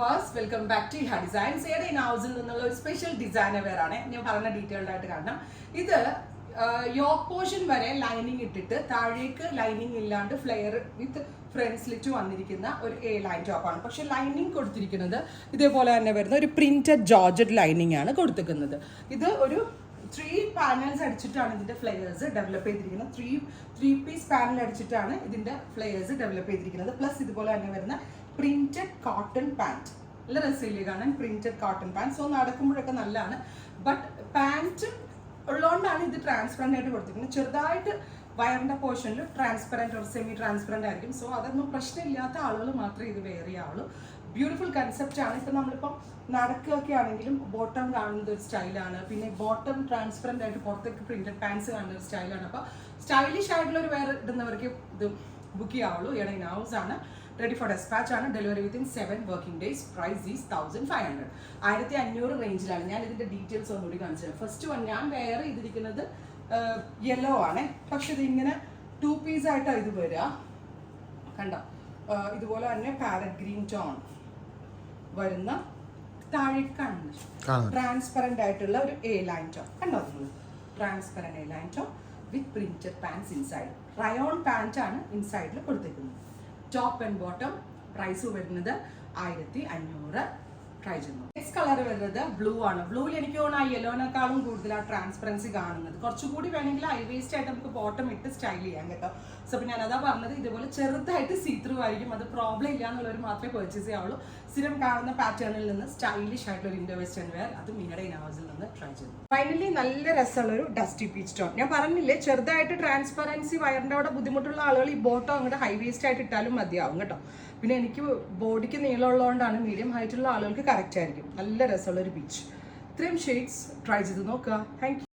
Viewers, welcome back to ഹാ designs. ഏറെ ഹൗസിൽ നിന്നുള്ള ഒരു സ്പെഷ്യൽ ഡിസൈനർ വെയർ ആണ് ഞാൻ പറഞ്ഞ ഡീറ്റെയിൽഡ് ആയിട്ട് കാണണം. ഇത് യോക്ക് പോർഷൻ വരെ ലൈനിങ് ഇട്ടിട്ട് താഴേക്ക് ലൈനിങ് ഇല്ലാണ്ട് ഫ്ലെയർ വിത്ത് ഫ്രണ്ട് സ്ലിറ്റ് വന്നിരിക്കുന്ന ഒരു എ ലൈൻ ടോപ്പാണ്. പക്ഷെ ലൈനിങ് കൊടുത്തിരിക്കുന്നത് ഇതേപോലെ തന്നെ വരുന്ന ഒരു പ്രിന്റഡ് ജോർജറ്റ് ലൈനിങ് ആണ് കൊടുത്തിരിക്കുന്നത്. ഇത് ഒരു 3 പാനൽസ് അടിച്ചിട്ടാണ് ഇതിന്റെ ഫ്ലെയേഴ്സ് ഡെവലപ്പ് ചെയ്തിരിക്കുന്നത്. ത്രീ പീസ് പാനൽ അടിച്ചിട്ടാണ് ഇതിന്റെ ഫ്ലെയേഴ്സ് ഡെവലപ്പ് ചെയ്തിരിക്കുന്നത്. പ്ലസ് ഇതുപോലെ തന്നെ വരുന്ന പ്രിന്റഡ് കോട്ടൺ പാൻറ്, നല്ല രസമില്ലേ കാണാൻ, പ്രിന്റഡ് കോട്ടൺ പാൻറ്. സോ നടക്കുമ്പോഴൊക്കെ നല്ലതാണ്. ബട്ട് പാൻറ് ഉള്ളതുകൊണ്ടാണ് ഇത് ട്രാൻസ്പെറന്റ് ആയിട്ട് കൊടുത്തിരിക്കുന്നത്. ചെറുതായിട്ട് വയറിന്റെ പോർഷനിൽ ട്രാൻസ്പെറന്റ് ഓർ സെമി ട്രാൻസ്പെറന്റ് ആയിരിക്കും. സോ അതൊന്നും പ്രശ്നമില്ലാത്ത ആളുകൾ മാത്രമേ ഇത് വെയർ ചെയ്യാവുള്ളൂ. ബ്യൂട്ടിഫുൾ കൺസെപ്റ്റ് ആണ്. ഇപ്പം നമ്മളിപ്പം നടക്കുകയൊക്കെ ആണെങ്കിലും ബോട്ടം കാണുന്ന ഒരു സ്റ്റൈലാണ്. പിന്നെ ബോട്ടം ട്രാൻസ്പെറന്റ് ആയിട്ട് പുറത്തേക്ക് പ്രിന്റഡ് പാൻസ് കാണുന്ന ഒരു സ്റ്റൈലാണ്. അപ്പോൾ സ്റ്റൈലിഷ് ആയിട്ടുള്ള ഒരു വെയർ ഇടുന്നവർക്ക് ഇത് ബുക്ക് ചെയ്യാവുള്ളൂ. ഇവിടെ ഇൻ ഹൗസ് ആണ്, റെഡി ഫോർ ഡെസ്പാച്ച് ആണ്. Delivery within 7 working days. Price is 1500, 1500 റേഞ്ചിലാണ്. ഞാൻ ഇതിന്റെ ഡീറ്റെയിൽസ് ഒന്നുകൂടി കാണിച്ചു തരാം. ഫസ്റ്റ് വൺ ഞാൻ വെയർ ചെയ്തിരിക്കുന്നത് യെല്ലോ ആണ്. പക്ഷെ ഇതിങ്ങനെ 2 പീസ് ആയിട്ടാണ് ഇത് വരിക. കണ്ടോ, ഇതുപോലെ തന്നെ പാരറ്റ് ഗ്രീൻ ടോൺ വരുന്ന താഴേക്ക് കാണുന്നത് ട്രാൻസ്പെറന്റ് ആയിട്ടുള്ള ഒരു എ ലൈൻ ടോപ്പ്. കണ്ടോ, transparent A line top with printed pants inside. Rayon pant ആണ് ഇൻസൈഡിൽ കൊടുത്തിരിക്കുന്നത്. ടോപ്പ് ആൻഡ് ബോട്ടം പ്രൈസ് വരുന്നത് 1500. ട്രൈ ചെയ്യുന്നു. നെക്സ്റ്റ് കളർ വരുന്നത് ബ്ലൂ ആണ്. ബ്ലൂവിൽ എനിക്ക് തോന്നുന്നു ആ യെല്ലോനേക്കാളും കൂടുതൽ ആ ട്രാൻസ്പെറൻസി കാണുന്നത്. കുറച്ചുകൂടി വേണമെങ്കിൽ ഹൈ വേസ്റ്റ് ആയിട്ട് നമുക്ക് ബോട്ടം ഇട്ട് സ്റ്റൈൽ ചെയ്യാം കേട്ടോ. സോ അപ്പോൾ ഞാൻ അതാ പറഞ്ഞത്, ഇതുപോലെ ചെറുതായിട്ട് സീ ത്രൂ ആയിരിക്കും. അത് പ്രോബ്ലം ഇല്ല എന്നുള്ളവർ മാത്രമേ പർച്ചേസ് ചെയ്യാവുള്ളൂ. സ്ഥിരം കാണുന്ന പാറ്റേണിൽ നിന്ന് സ്റ്റൈലിഷ് ആയിട്ടുള്ള ഒരു ഇൻഡോ വെസ്റ്റേൺ വെയർ, അത് മീനയുടെ ഇൻ ഹൗസിൽ നിന്ന് ട്രൈ ചെയ്തു. ഫൈനലി നല്ല രസമുള്ള ഒരു ഡസ്റ്റി പീച്ച് ടോൺ. ഞാൻ പറഞ്ഞില്ലേ, ചെറുതായിട്ട് ട്രാൻസ്പെറൻസി വയറിൻ്റെ അവിടെ ബുദ്ധിമുട്ടുള്ള ആളുകൾ ഈ ബോട്ടം അങ്ങോട്ട് ഹൈ വേസ്റ്റ് ആയിട്ട് ഇട്ടാലും മതിയാവും കേട്ടോ. പിന്നെ എനിക്ക് ബോഡിക്ക് നീളമുള്ളതുകൊണ്ടാണ് മീഡിയം ഹൈറ്റുള്ള ആളുകൾക്ക് കറക്റ്റ് ആയിരിക്കും. നല്ല രസമുള്ള ഒരു പീച്ച്. ഇത്രയും ഷെയ്ഡ്സ് ട്രൈ ചെയ്ത് നോക്കുക. Thank you.